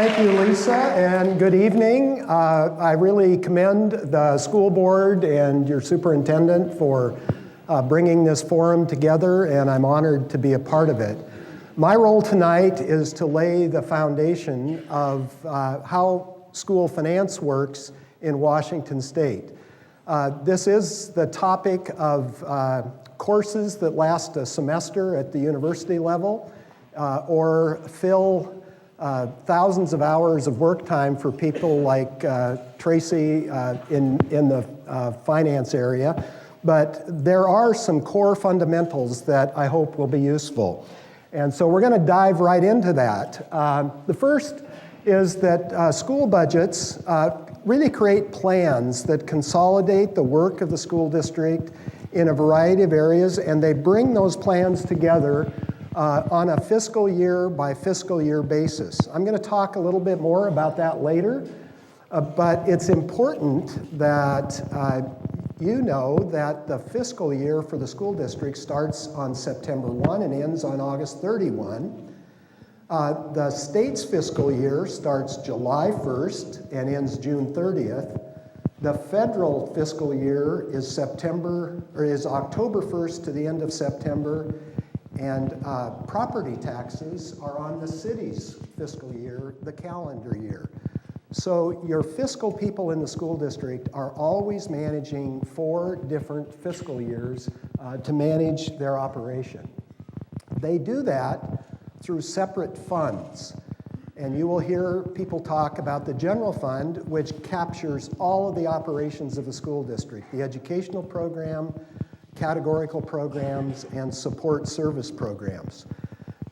Thank you, Lisa, and good evening. I really commend the school board and your superintendent for bringing this forum together, and I'm honored to be a part of it. My role tonight is to lay the foundation of how school finance works in Washington State. This is the topic of courses that last a semester at the university level or fill thousands of hours of work time for people like Tracy in the finance area. But there are some core fundamentals that I hope will be useful. And so we're going to dive right into that. The first is that school budgets really create plans that consolidate the work of the school district in a variety of areas, and they bring those plans together on a fiscal year by fiscal year basis. I'm going to talk a little bit more about that later, but it's important that you know that the fiscal year for the school district starts on September 1 and ends on August 31. The state's fiscal year starts July 1st and ends June 30th. The federal fiscal year is October 1st to the end of September. And property taxes are on the city's fiscal year, the calendar year. So your fiscal people in the school district are always managing 4 different fiscal years to manage their operation. They do that through separate funds. And you will hear people talk about the general fund, which captures all of the operations of the school district, the educational program, categorical programs, and support service programs.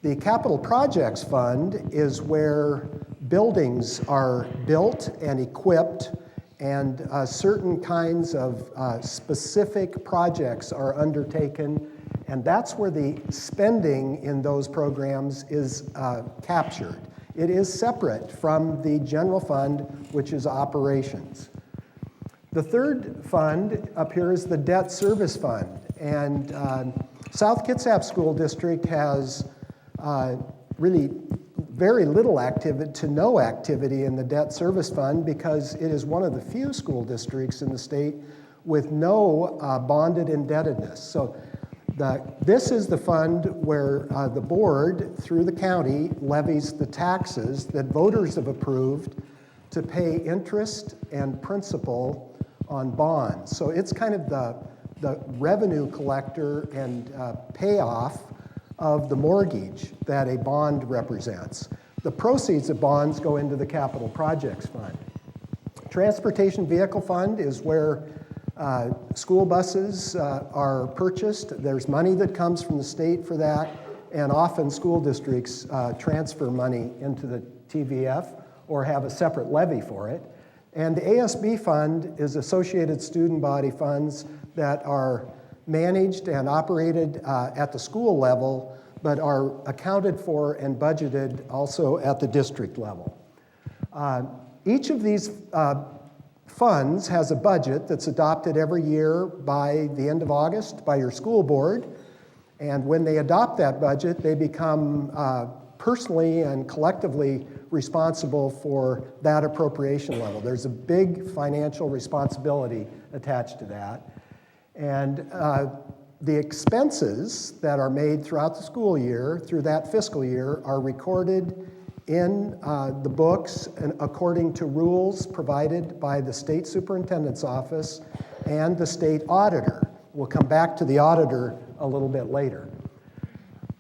The Capital Projects Fund is where buildings are built and equipped, and certain kinds of specific projects are undertaken, and that's where the spending in those programs is captured. It is separate from the general fund, which is operations. The third fund up here is the Debt Service Fund, and South Kitsap School District has really very little activity to no activity in the Debt Service Fund because it is one of the few school districts in the state with no bonded indebtedness. So this is the fund where the board, through the county, levies the taxes that voters have approved to pay interest and principal on bonds. So it's kind of the revenue collector and payoff of the mortgage that a bond represents. The proceeds of bonds go into the Capital Projects Fund. Transportation Vehicle Fund is where school buses are purchased. There's money that comes from the state for that, and often school districts transfer money into the TVF or have a separate levy for it. And the ASB fund is associated student body funds that are managed and operated at the school level, but are accounted for and budgeted also at the district level. Each of these funds has a budget that's adopted every year by the end of August by your school board. And when they adopt that budget, they become personally and collectively responsible for that appropriation level. There's a big financial responsibility attached to that. And the expenses that are made throughout the school year, through that fiscal year, are recorded in the books and according to rules provided by the state superintendent's office and the state auditor. We'll come back to the auditor a little bit later.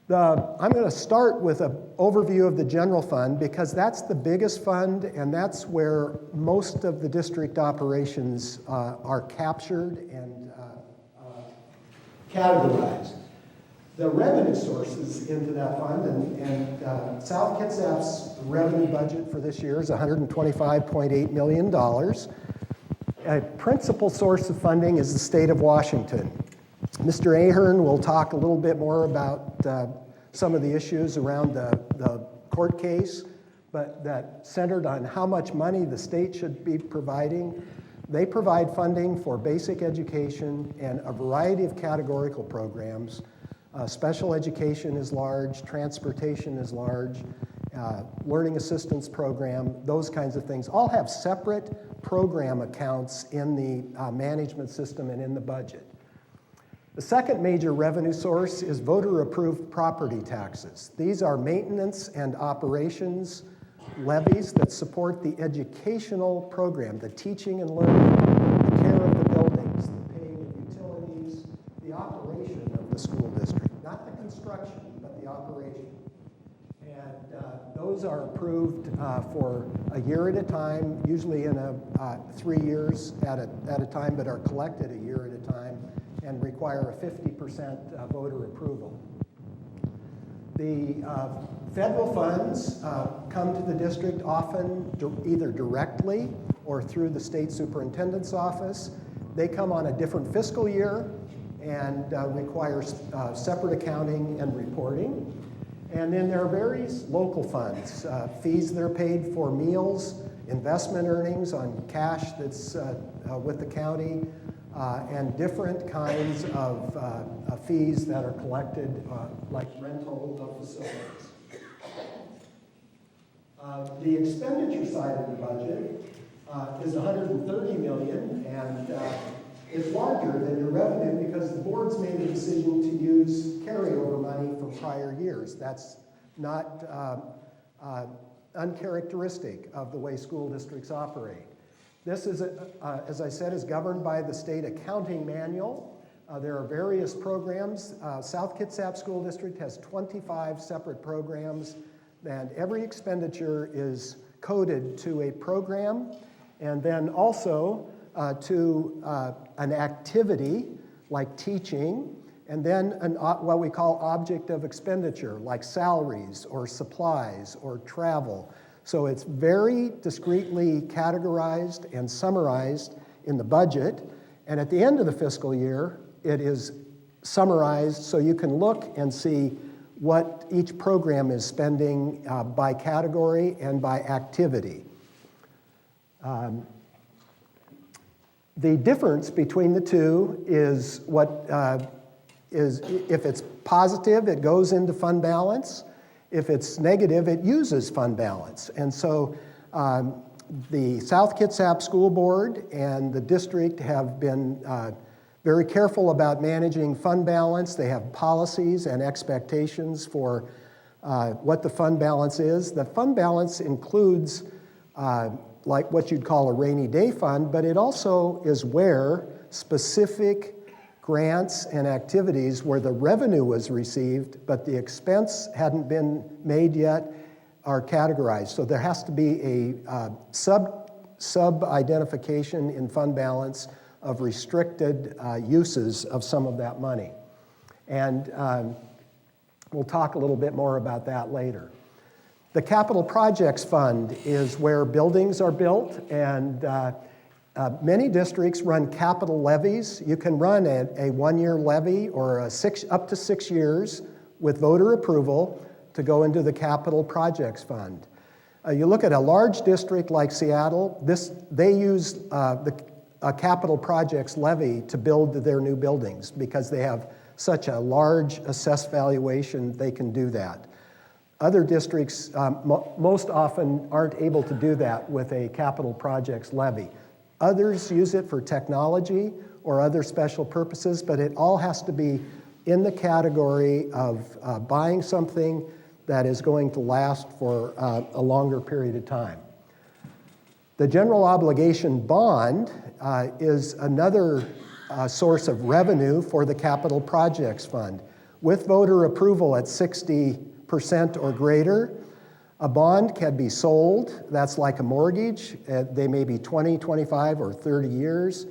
I'm going to start with an overview of the general fund because that's the biggest fund and that's where most of the district operations are captured and categorized. The revenue sources into that fund, and South Kitsap's revenue budget for this year is $125.8 million. A principal source of funding is the state of Washington. Mr. Ahern will talk a little bit more about some of the issues around the court case, but that centered on how much money the state should be providing. They provide funding for basic education and a variety of categorical programs. Special education is large, transportation is large, learning assistance program, those kinds of things, all have separate program accounts in the management system and in the budget. The second major revenue source is voter-approved property taxes. These are maintenance and operations levies that support the educational program, the teaching and learning, the care of the buildings, the paying of utilities, the operation of the school district, not the construction, but the operation. And those are approved for a year at a time, usually in 3 years at a time, but are collected a year at a time and require a 50% voter approval. The federal funds come to the district often either directly or through the state superintendent's office. They come on a different fiscal year and require separate accounting and reporting. And then there are various local funds, fees that are paid for meals, investment earnings on cash that's with the county, and different kinds of fees that are collected, like rental of facilities. The expenditure side of the budget is $130 million, and it's larger than your revenue because the board's made a decision to use carryover money from prior years. That's not uncharacteristic of the way school districts operate. This is, as I said, is governed by the state accounting manual. There are various programs. South Kitsap School District has 25 separate programs, and every expenditure is coded to a program and then also to an activity like teaching, and then what we call object of expenditure, like salaries or supplies or travel. So it's very discreetly categorized and summarized in the budget, and at the end of the fiscal year, it is summarized so you can look and see what each program is spending by category and by activity. The difference between the two is if it's positive, it goes into fund balance. If it's negative, it uses fund balance. And so the South Kitsap School Board and the district have been very careful about managing fund balance. They have policies and expectations for what the fund balance is. The fund balance includes like what you'd call a rainy day fund, but it also is where specific grants and activities where the revenue was received, but the expense hadn't been made yet, are categorized. So there has to be a sub-identification in fund balance of restricted uses of some of that money. And we'll talk a little bit more about that later. The Capital Projects Fund is where buildings are built, and many districts run capital levies. You can run a one-year levy or up to 6 years with voter approval to go into the Capital Projects Fund. You look at a large district like Seattle, they use a capital projects levy to build their new buildings because they have such a large assessed valuation, they can do that. Other districts most often aren't able to do that with a capital projects levy. Others use it for technology or other special purposes, but it all has to be in the category of buying something that is going to last for a longer period of time. The general obligation bond is another source of revenue for the Capital Projects Fund. With voter approval at 60% or greater, a bond can be sold. That's like a mortgage. They may be 20, 25, or 30 years.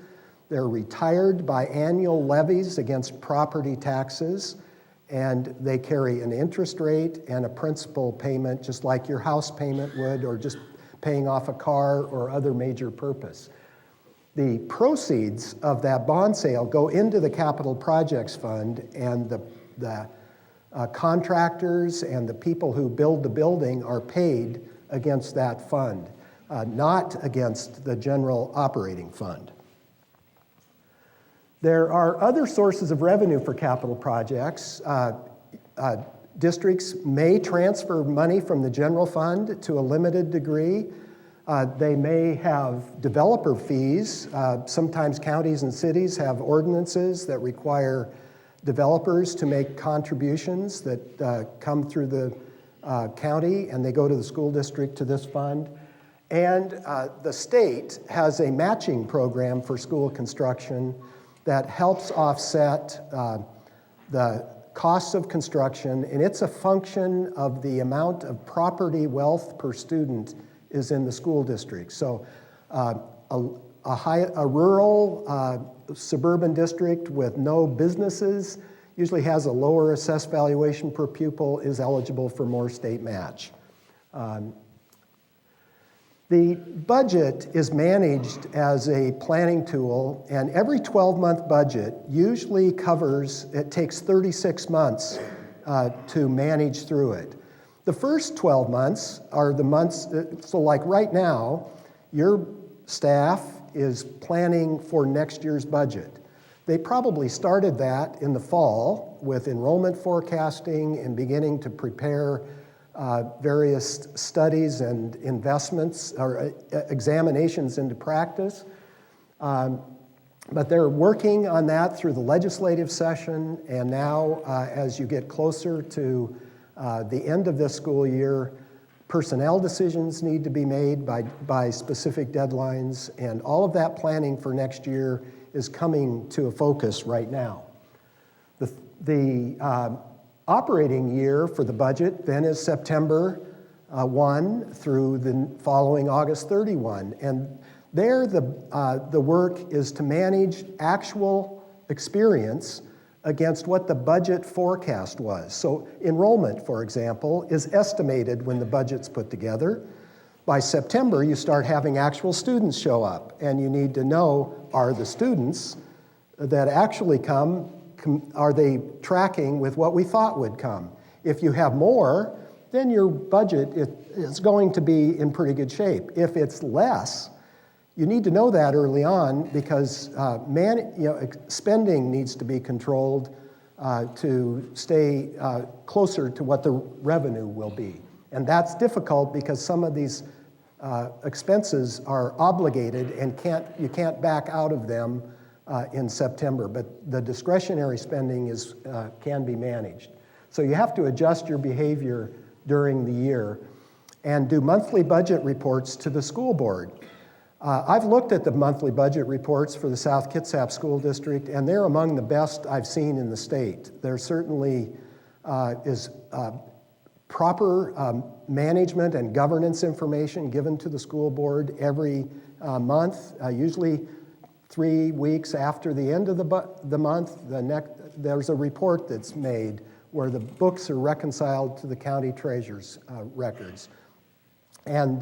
They're retired by annual levies against property taxes, and they carry an interest rate and a principal payment, just like your house payment would, or just paying off a car or other major purpose. The proceeds of that bond sale go into the Capital Projects Fund, and the contractors and the people who build the building are paid against that fund, not against the general operating fund. There are other sources of revenue for capital projects. Districts may transfer money from the general fund to a limited degree. They may have developer fees. Sometimes counties and cities have ordinances that require developers to make contributions that come through the county, and they go to the school district to this fund. And the state has a matching program for school construction that helps offset the costs of construction, and it's a function of the amount of property wealth per student is in the school district. So a rural suburban district with no businesses usually has a lower assessed valuation per pupil, is eligible for more state match. The budget is managed as a planning tool, and every 12-month budget usually it takes 36 months to manage through it. The first 12 months are the months, so like right now, your staff is planning for next year's budget. They probably started that in the fall with enrollment forecasting and beginning to prepare various studies and investments or examinations into practice. But they're working on that through the legislative session, and now as you get closer to the end of this school year, personnel decisions need to be made by specific deadlines, and all of that planning for next year is coming to a focus right now. The operating year for the budget then is September 1 through the following August 31. And there the work is to manage actual experience against what the budget forecast was. So enrollment, for example, is estimated when the budget's put together. By September, you start having actual students show up, and you need to know, are the students that actually come, are they tracking with what we thought would come? If you have more, then your budget is going to be in pretty good shape. If it's less, you need to know that early on, because spending needs to be controlled to stay closer to what the revenue will be. And that's difficult because some of these expenses are obligated and you can't back out of them in September, but the discretionary spending can be managed. So you have to adjust your behavior during the year and do monthly budget reports to the school board. I've looked at the monthly budget reports for the South Kitsap School District, and they're among the best I've seen in the state. There certainly is proper management and governance information given to the school board every month, usually 3 weeks after the end of the month. There's a report that's made where the books are reconciled to the county treasurer's records. And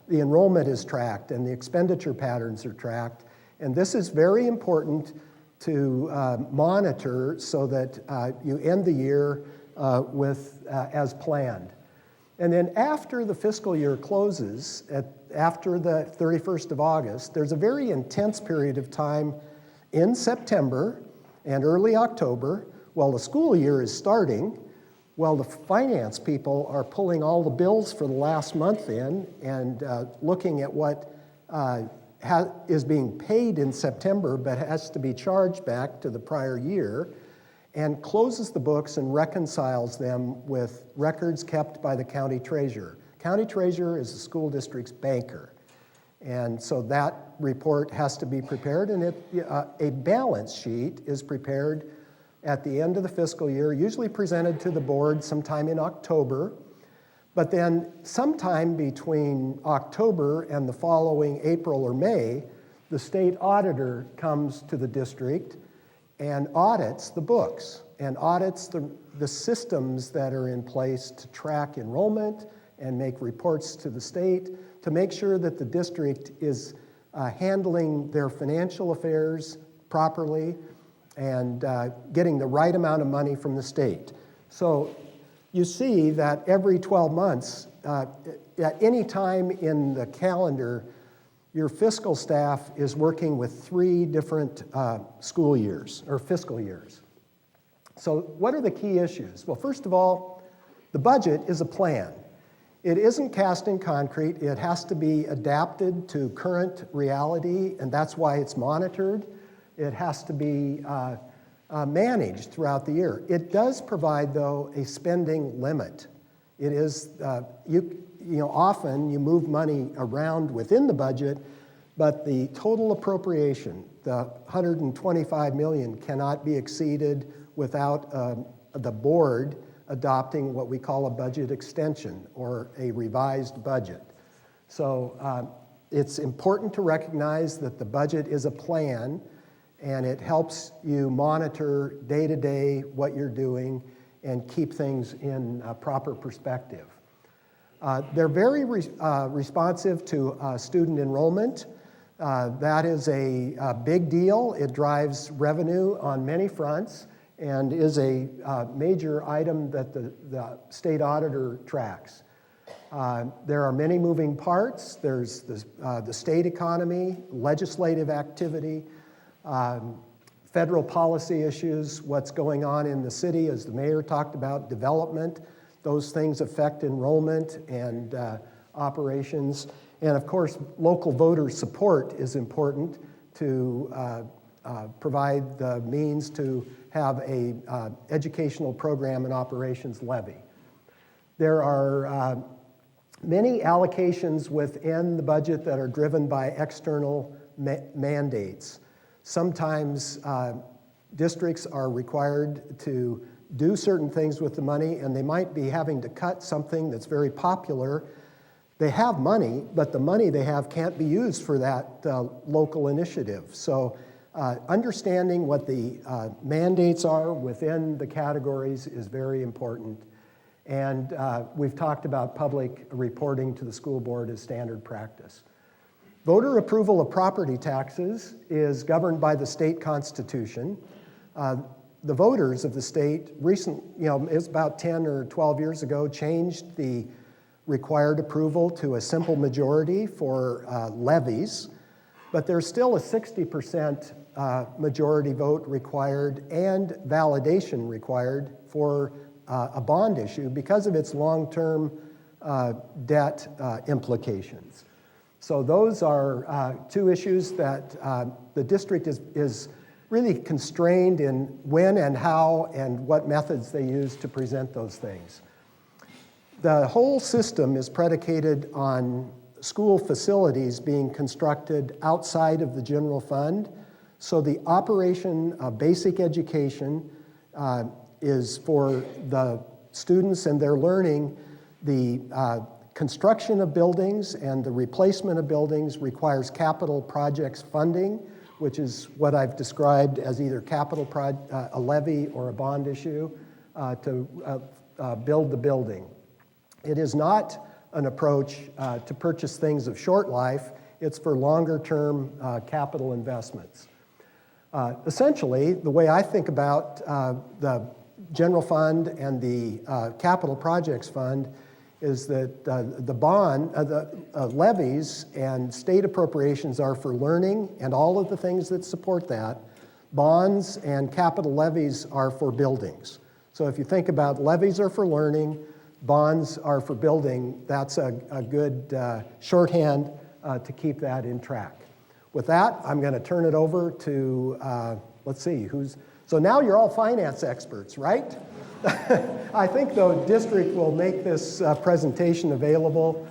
the enrollment is tracked and the expenditure patterns are tracked. And this is very important to monitor so that you end the year as planned. And then after the fiscal year closes, after the 31st of August, there's a very intense period of time in September and early October while the school year is starting, while the finance people are pulling all the bills for the last month in and looking at what is being paid in September but has to be charged back to the prior year, and closes the books and reconciles them with records kept by the county treasurer. County treasurer is the school district's banker. And so that report has to be prepared, and a balance sheet is prepared at the end of the fiscal year, usually presented to the board sometime in October. But then sometime between October and the following April or May, the state auditor comes to the district and audits the books and audits the systems that are in place to track enrollment and make reports to the state to make sure that the district is handling their financial affairs properly and getting the right amount of money from the state. So you see that every 12 months, at any time in the calendar, your fiscal staff is working with 3 different school years or fiscal years. So what are the key issues? Well, first of all, The budget is a plan. It isn't cast in concrete. It has to be adapted to current reality, and that's why it's monitored. It has to be managed throughout the year. It does provide, though, a spending limit. It is, often you move money around within the budget, but the total appropriation, the $125 million, cannot be exceeded without the board adopting what we call a budget extension or a revised budget. So it's important to recognize that the budget is a plan, and it helps you monitor day to day what you're doing and keep things in proper perspective. They're very responsive to student enrollment. That is a big deal. It drives revenue on many fronts and is a major item that the state auditor tracks. There are many moving parts. There's the state economy, legislative activity, federal policy issues, what's going on in the city, as the mayor talked about, development. Those things affect enrollment and operations. And of course, local voter support is important to provide the means to have a educational program and operations levy. There are many allocations within the budget that are driven by external mandates. Sometimes districts are required to do certain things with the money, and they might be having to cut something that's very popular. They have money, but the money they have can't be used for that local initiative. So understanding what the mandates are within the categories is very important. And we've talked about public reporting to the school board as standard practice. Voter approval of property taxes is governed by the state constitution. The voters of the state it's about 10 or 12 years ago, changed the required approval to a simple majority for levies, but there's still a 60% majority vote required and validation required for a bond issue because of its long-term debt implications. So those are two issues that the district is really constrained in when and how and what methods they use to present those things. The whole system is predicated on school facilities being constructed outside of the general fund. So the operation of basic education is for the students and their learning. The construction of buildings and the replacement of buildings requires capital projects funding, which is what I've described as either a levy or a bond issue to build the building. It is not an approach to purchase things of short life. It's for longer-term capital investments. Essentially, the way I think about the general fund and the capital projects fund is that the levies and state appropriations are for learning and all of the things that support that. Bonds and capital levies are for buildings. So if you think about levies are for learning, bonds are for building, that's a good shorthand to keep that in track. With that, I'm going to turn it over to, let's see, so now you're all finance experts, right? I think the district will make this presentation available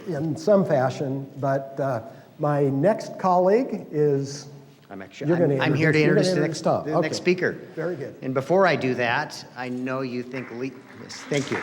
in some fashion, but my next colleague is... I'm here to introduce the next speaker. Very good. And before I do that, I know you think... Thank you.